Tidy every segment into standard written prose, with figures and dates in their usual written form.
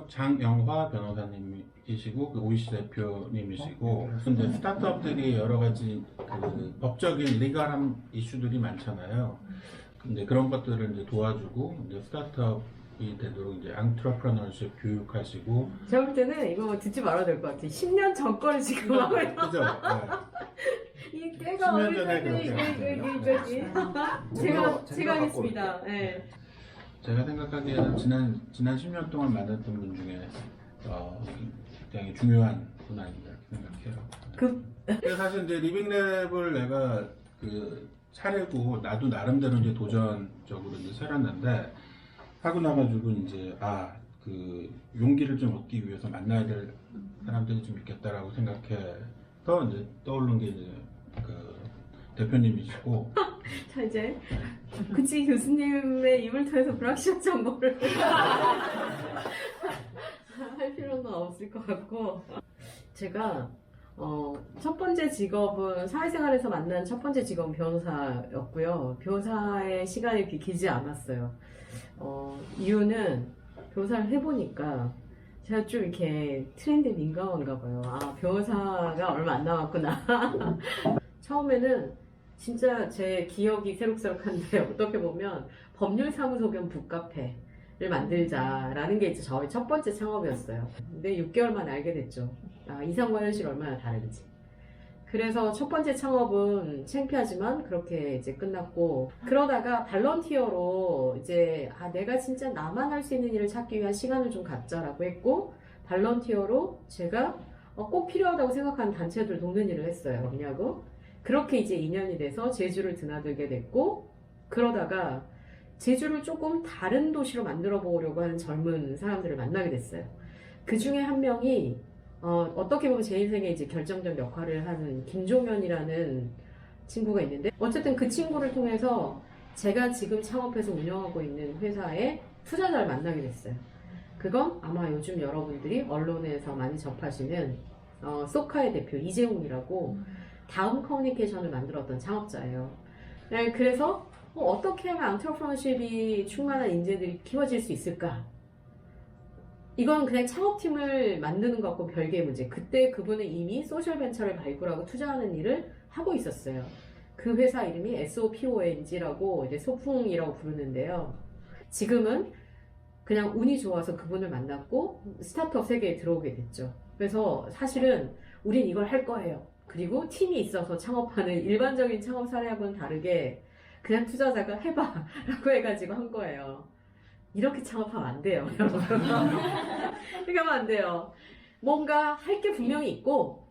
장영화 변호사님이시고 그 OEC 대표님이시고 근데 스타트업들이 여러 가지 그 법적인 리갈한 이슈들이 많잖아요. 근데 그런 것들을 이제 도와주고 이제 스타트업이 되도록 이제 엔트러프너십 교육하시고 제가 볼 때는 이거 듣지 말아야 될 것 같아요. 10년 전 거를 지금 하고 있는 그죠? 이 때가 10년 전에 어디까지 제가 하겠습니다. 네. 제가 생각하기에는 지난 10년 동안 만났던 분 중에 굉장히 중요한 분 아닌가 생각해요. 근데 사실 이제 리빙랩을 내가 그 차리고 나도 나름대로 이제 도전적으로 이제 살았는데 하고 나가지고 이제 그 용기를 좀 얻기 위해서 만나야 될 사람들이 좀 있겠다라고 생각해서 이제 떠오른 게 이제 그 대표님이시고 자 이제 굳이 교수님의 입을 통해서 불확실한 정보를 할 필요는 없을 것 같고 제가 첫 번째 직업은 사회생활에서 만난 첫 번째 직업은 변호사였고요. 변호사의 시간이 그렇게 길지 않았어요. 이유는 변호사를 해보니까 제가 좀 이렇게 트렌드에 민감한가 봐요. 변호사가 얼마 안 남았구나. 처음에는 진짜 제 기억이 새록새록한데 어떻게 보면 법률사무소 겸 북카페를 만들자라는 게 이제 저의 첫 번째 창업이었어요. 근데 6개월 만에 알게 됐죠. 이상과 현실이 얼마나 다른지. 그래서 첫 번째 창업은 창피하지만 그렇게 이제 끝났고 그러다가 발런티어로 이제 내가 진짜 나만 할 수 있는 일을 찾기 위한 시간을 좀 갖자라고 했고 발런티어로 제가 꼭 필요하다고 생각하는 단체들 돕는 일을 했어요. 뭐냐고? 그렇게 이제 2년이 돼서 제주를 드나들게 됐고 그러다가 제주를 조금 다른 도시로 만들어 보려고 하는 젊은 사람들을 만나게 됐어요. 그 중에 한 명이 어떻게 보면 제 인생에 이제 결정적 역할을 하는 김종현이라는 친구가 있는데 어쨌든 그 친구를 통해서 제가 지금 창업해서 운영하고 있는 회사의 투자자를 만나게 됐어요. 그건 아마 요즘 여러분들이 언론에서 많이 접하시는 소카의 대표 이재웅이라고 다음 커뮤니케이션을 만들었던 창업자예요. 네, 그래서 어떻게 하면 엔트러프너십이 충만한 인재들이 키워질 수 있을까? 이건 그냥 창업팀을 만드는 것과 별개의 문제. 그때 그분은 이미 소셜벤처를 발굴하고 투자하는 일을 하고 있었어요. 그 회사 이름이 SOPONG라고 이제 소풍이라고 부르는데요. 지금은 그냥 운이 좋아서 그분을 만났고 스타트업 세계에 들어오게 됐죠. 그래서 사실은 우린 이걸 할 거예요. 그리고 팀이 있어서 창업하는 일반적인 창업 사례하고는 다르게 그냥 투자자가 해봐 라고 해가지고 한 거예요. 이렇게 창업하면 안 돼요, 여러분. 이렇게 하면 안 돼요. 뭔가 할 게 분명히 있고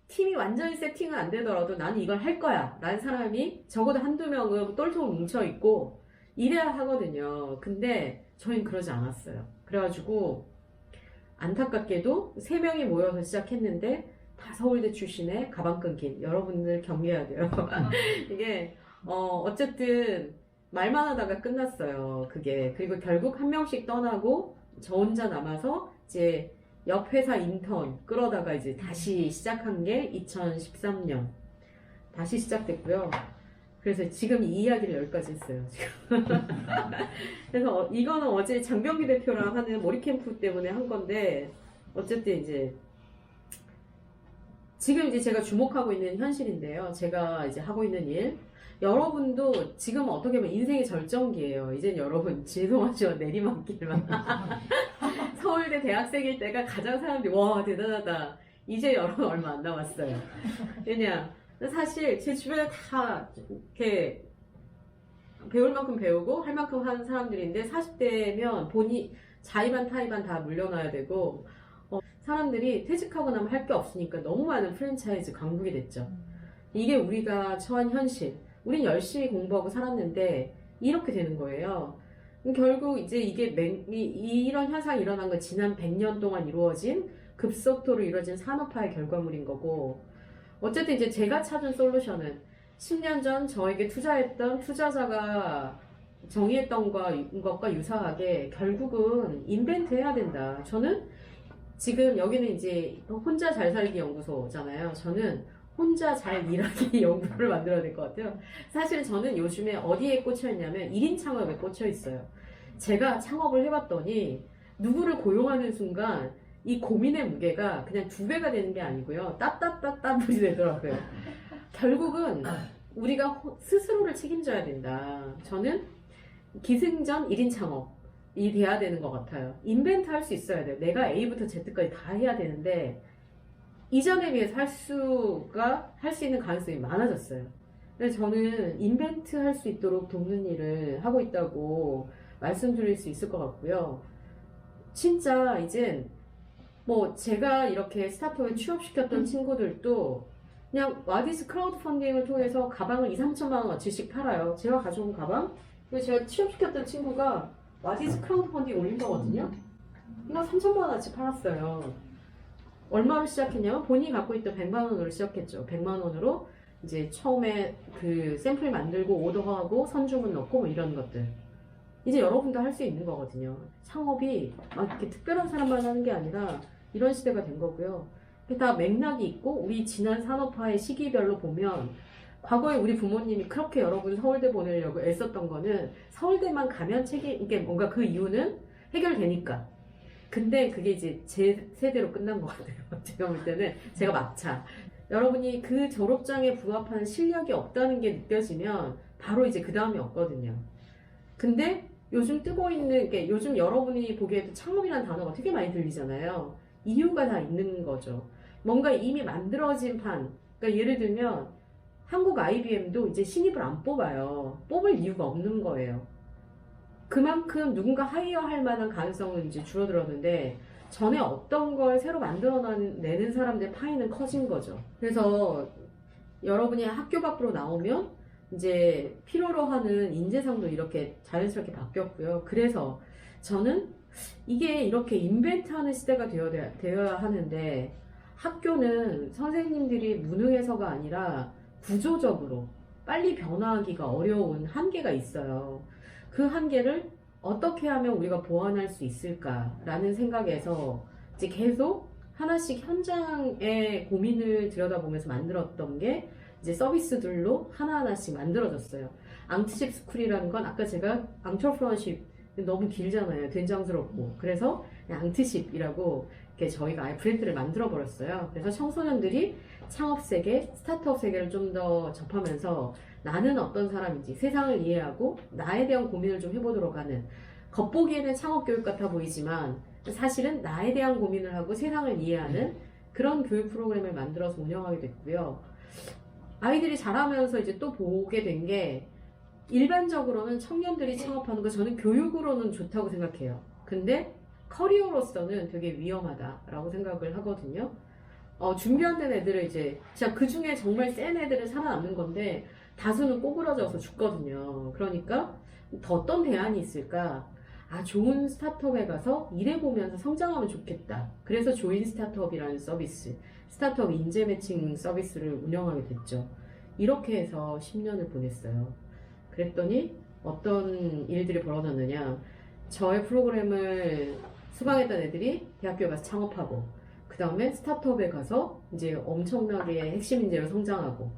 팀이 완전히 세팅은 안 되더라도 나는 이걸 할 거야 라는 사람이 적어도 한두 명은 똘똘 뭉쳐있고 이래야 하거든요. 근데 저희는 그러지 않았어요. 그래가지고 안타깝게도 3명이 모여서 시작했는데 다 서울대 출신의 가방 끊긴 여러분들 경계해야 돼요. 이게 어쨌든 말만 하다가 끝났어요. 그게 그리고 결국 한 명씩 떠나고 저 혼자 남아서 이제 옆 회사 인턴 끌어다가 이제 다시 시작한 게 2013년 다시 시작됐고요. 그래서 지금 이 이야기를 여기까지 했어요. 지금. 그래서 이거는 어제 장병기 대표랑 하는 모리캠프 때문에 한 건데 어쨌든 이제 지금 이제 제가 주목하고 있는 현실인데요. 제가 이제 하고 있는 일. 여러분도 지금 어떻게 보면 인생의 절정기예요. 이젠 여러분 죄송하죠. 내리막길만. 서울대 대학생일 때가 가장 사람들이 와 대단하다. 이제 여러분 얼마 안 남았어요. 왜냐 사실 제 주변에 다 이렇게 배울 만큼 배우고 할 만큼 하는 사람들인데 40대면 자의반 타의반 다 물려놔야 되고 사람들이 퇴직하고 나면 할 게 없으니까 너무 많은 프랜차이즈 강국이 됐죠. 이게 우리가 처한 현실. 우린 열심히 공부하고 살았는데 이렇게 되는 거예요. 결국 이제 이게 이런 현상이 일어난 건 지난 100년 동안 이루어진 급속도로 이루어진 산업화의 결과물인 거고 어쨌든 이제 제가 찾은 솔루션은 10년 전 저에게 투자했던 투자자가 정의했던 것과 유사하게 결국은 인벤트 해야 된다. 저는 지금 여기는 이제 혼자 잘 살기 연구소잖아요. 저는 혼자 잘 일하기 연구를 만들어야 될 것 같아요. 사실 저는 요즘에 어디에 꽂혀 있냐면 1인 창업에 꽂혀 있어요. 제가 창업을 해봤더니 누구를 고용하는 순간 이 고민의 무게가 그냥 2배가 되는 게 아니고요. 따따따따 이 되더라고요. 결국은 우리가 스스로를 책임져야 된다. 저는 기승전 1인 창업이 돼야 되는 것 같아요. 인벤트 할 수 있어야 돼요. 내가 A부터 Z까지 다 해야 되는데 이전에 비해서 할 수 있는 가능성이 많아졌어요. 그래서 저는 인벤트 할 수 있도록 돕는 일을 하고 있다고 말씀드릴 수 있을 것 같고요. 진짜 이젠 뭐 제가 이렇게 스타트업에 취업시켰던 친구들도 그냥 와디스 크라우드 펀딩을 통해서 가방을 2, 3천만 원어치씩 팔아요. 제가 가져온 가방? 그리고 제가 취업시켰던 친구가 와디스 크라우드 펀딩 올린 거거든요. 이거 3천만 원어치 팔았어요. 얼마로 시작했냐면 본인이 갖고 있던 100만 원으로 시작했죠. 100만 원으로 이제 처음에 그 샘플 만들고 오더하고 선주문 넣고 뭐 이런 것들. 이제 여러분도 할 수 있는 거거든요. 창업이 막 이렇게 특별한 사람만 하는 게 아니라 이런 시대가 된 거고요. 다 맥락이 있고 우리 지난 산업화의 시기별로 보면 과거에 우리 부모님이 그렇게 여러분 서울대 보내려고 애썼던 거는 서울대만 가면 이게 뭔가 그 이유는 해결되니까. 근데 그게 이제 제 세대로 끝난 것 같아요. 제가 볼 때는 제가 막차. 여러분이 그 졸업장에 부합하는 실력이 없다는 게 느껴지면 바로 이제 그 다음이 없거든요. 근데 요즘 뜨고 있는 게 요즘 여러분이 보기에도 창업이라는 단어가 되게 많이 들리잖아요. 이유가 다 있는 거죠. 뭔가 이미 만들어진 판. 그러니까 예를 들면 한국 IBM도 이제 신입을 안 뽑아요. 뽑을 이유가 없는 거예요. 그만큼 누군가 하이어할 만한 가능성은 이제 줄어들었는데 전에 어떤 걸 새로 만들어내는 사람들의 파이는 커진 거죠. 그래서 여러분이 학교 밖으로 나오면 이제 필요로 하는 인재상도 이렇게 자연스럽게 바뀌었고요. 그래서 저는 이게 이렇게 인벤트하는 시대가 되어야 하는데 학교는 선생님들이 무능해서가 아니라 구조적으로 빨리 변화하기가 어려운 한계가 있어요. 그 한계를 어떻게 하면 우리가 보완할 수 있을까라는 생각에서 이제 계속 하나씩 현장의 고민을 들여다보면서 만들었던 게 이제 서비스들로 하나하나씩 만들어졌어요. 앙트십 스쿨이라는 건 아까 제가 앙트러프런십 너무 길잖아요. 된장스럽고. 그래서 그냥 앙트십이라고 이렇게 저희가 아예 브랜드를 만들어 버렸어요. 그래서 청소년들이 창업 세계, 스타트업 세계를 좀 더 접하면서 나는 어떤 사람인지 세상을 이해하고 나에 대한 고민을 좀 해보도록 하는, 겉보기에는 창업 교육 같아 보이지만 사실은 나에 대한 고민을 하고 세상을 이해하는 그런 교육 프로그램을 만들어서 운영하게 됐고요. 아이들이 자라면서 이제 또 보게 된 게 일반적으로는 청년들이 창업하는 거 저는 교육으로는 좋다고 생각해요. 근데 커리어로서는 되게 위험하다라고 생각을 하거든요. 준비한 애들을 이제 진짜 그 중에 정말 센 애들은 살아남는 건데 다수는 꼬부라져서 죽거든요. 그러니까 더 어떤 대안이 있을까? 좋은 스타트업에 가서 일해보면서 성장하면 좋겠다. 그래서 조인 스타트업이라는 서비스, 스타트업 인재 매칭 서비스를 운영하게 됐죠. 이렇게 해서 10년을 보냈어요. 그랬더니 어떤 일들이 벌어졌느냐. 저의 프로그램을 수강했던 애들이 대학교에 가서 창업하고, 그 다음에 스타트업에 가서 이제 엄청나게 핵심 인재로 성장하고,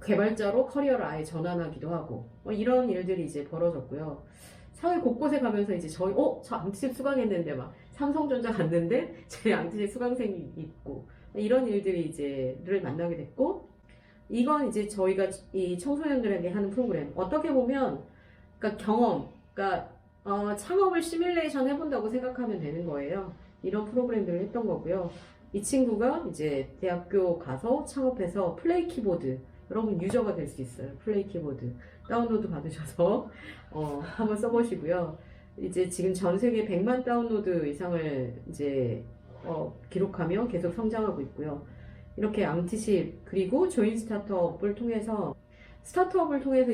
개발자로 커리어를 아예 전환하기도 하고, 이런 일들이 이제 벌어졌고요. 사회 곳곳에 가면서 이제 저 앙트십 수강했는데 막 삼성전자 갔는데 제 앙트십 수강생이 있고, 이런 일들이 이제를 만나게 됐고, 이건 이제 저희가 이 청소년들에게 하는 프로그램. 어떻게 보면, 그러니까 경험, 그러니까 창업을 시뮬레이션 해본다고 생각하면 되는 거예요. 이런 프로그램들을 했던 거고요. 이 친구가 이제 대학교 가서 창업해서 플레이 키보드, 여러분 유저가 될 수 있어요. 플레이 키보드 다운로드 받으셔서 한번 써보시고요. 이제 지금 전 세계 100만 다운로드 이상을 이제 기록하며 계속 성장하고 있고요. 이렇게 앙트십 그리고 조인 스타트업을 통해서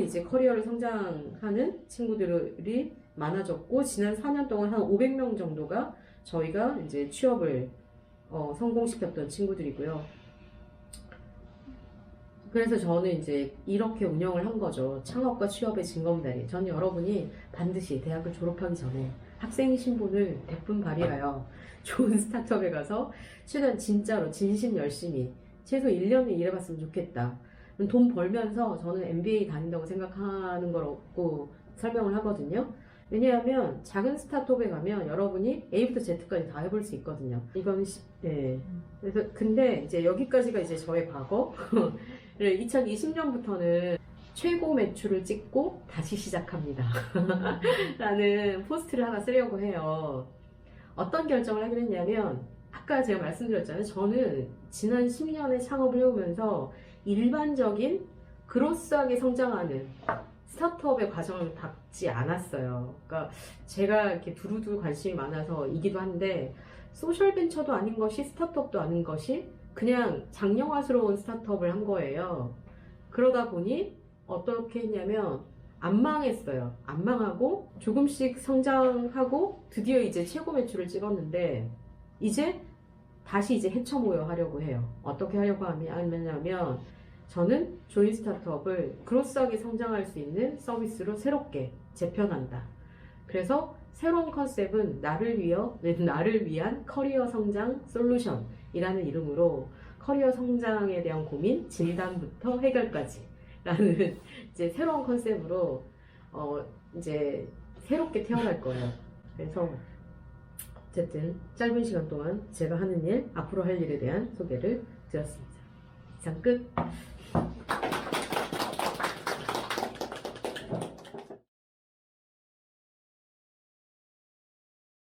이제 커리어를 성장하는 친구들이 많아졌고, 지난 4년 동안 한 500명 정도가 저희가 이제 취업을 성공시켰던 친구들이고요. 그래서 저는 이제 이렇게 운영을 한 거죠. 창업과 취업의 징검다리. 저는 여러분이 반드시 대학을 졸업하기 전에 학생 신분을 100분 발휘하여 좋은 스타트업에 가서 최대한 진짜로 진심 열심히 최소 1년은 일해봤으면 좋겠다. 돈 벌면서 저는 MBA 다닌다고 생각하는 걸 없고 설명을 하거든요. 왜냐하면 작은 스타트업에 가면 여러분이 A부터 Z까지 다 해볼 수 있거든요. 이건 네. 그래서 근데 이제 여기까지가 이제 저의 과거를 2020년부터는 최고 매출을 찍고 다시 시작합니다. 라는 포스트를 하나 쓰려고 해요. 어떤 결정을 하긴 했냐면 아까 제가 말씀드렸잖아요. 저는 지난 10년의 창업을 해오면서 일반적인 그로스하게 성장하는 스타트업의 과정을 밟지 않았어요. 그러니까 제가 이렇게 두루두루 관심이 많아서이기도 한데 소셜 벤처도 아닌 것이 스타트업도 아닌 것이 그냥 장영화스러운 스타트업을 한 거예요. 그러다 보니 어떻게 했냐면 안 망했어요. 안 망하고 조금씩 성장하고 드디어 이제 최고 매출을 찍었는데 이제 다시 이제 헤쳐모여 하려고 해요. 어떻게 하려고 하냐면 저는 조인 스타트업을 그로스하게 성장할 수 있는 서비스로 새롭게 재편한다. 그래서 새로운 컨셉은 나를 위한 커리어 성장 솔루션이라는 이름으로 커리어 성장에 대한 고민, 진단부터 해결까지 라는 이제 새로운 컨셉으로 이제 새롭게 태어날 거예요. 그래서 어쨌든 짧은 시간 동안 제가 하는 일, 앞으로 할 일에 대한 소개를 드렸습니다. 이상 끝.